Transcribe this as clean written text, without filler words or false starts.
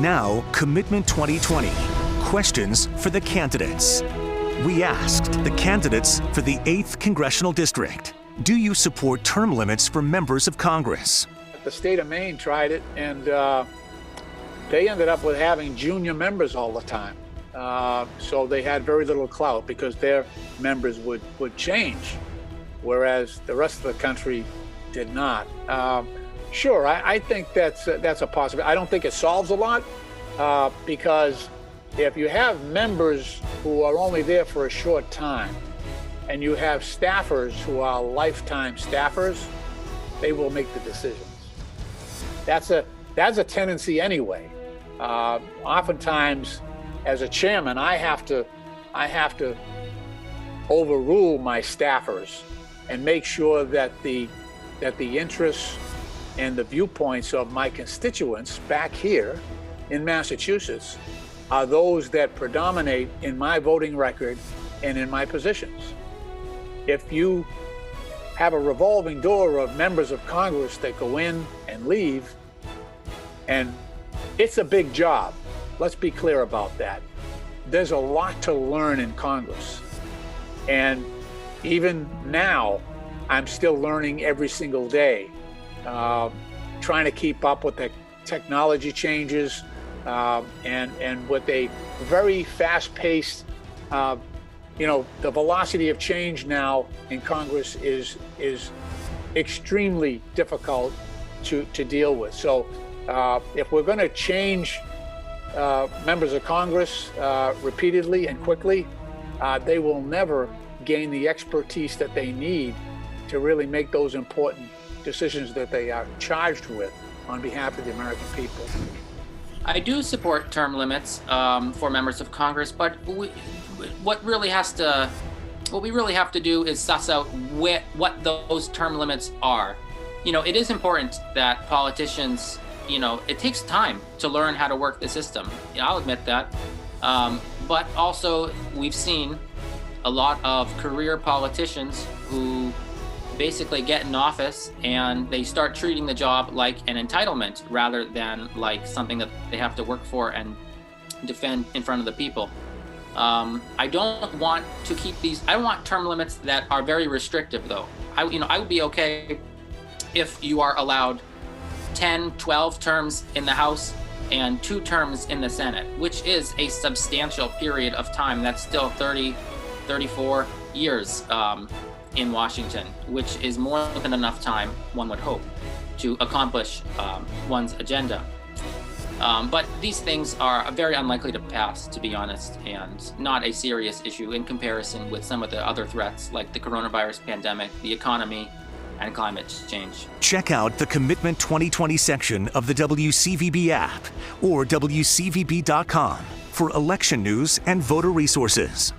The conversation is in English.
Now, Commitment 2020, questions for the candidates. We asked the candidates for the 8th Congressional District, do you support term limits for members of Congress? The state of Maine tried it, and they ended up with having junior members all the time. So they had very little clout because their members would change, whereas the rest of the country did not. Sure, I think that's a possibility. I don't think it solves a lot because if you have members who are only there for a short time and you have staffers who are lifetime staffers, they will make the decisions. That's a tendency anyway. Oftentimes, as a chairman, I have to overrule my staffers and make sure that the interests and the viewpoints of my constituents back here in Massachusetts are those that predominate in my voting record and in my positions. If you have a revolving door of members of Congress that go in and leave, and it's a big job. Let's be clear about that. There's a lot to learn in Congress. And even now, I'm still learning every single day, trying to keep up with the technology changes and with a very fast-paced, the velocity of change now in Congress is extremely difficult to deal with. So if we're going to change members of Congress repeatedly and quickly, they will never gain the expertise that they need to really make those important decisions that they are charged with on behalf of the American people. I do support term limits for members of Congress, but what we really have to do is suss out what those term limits are. It is important that politicians, it takes time to learn how to work the system. I'll admit that. But also, we've seen a lot of career politicians who basically get in office and they start treating the job like an entitlement rather than like something that they have to work for and defend in front of the people. I don't want to keep these. I want term limits that are very restrictive, though. I would be okay if you are allowed 10, 12 terms in the House and 2 terms in the Senate, which is a substantial period of time. That's still 30, 34 years in Washington, which is more than enough time, one would hope, to accomplish one's agenda. But these things are very unlikely to pass, to be honest, and not a serious issue in comparison with some of the other threats like the coronavirus pandemic, the economy, and climate change. Check out the Commitment 2020 section of the WCVB app or WCVB.com for election news and voter resources.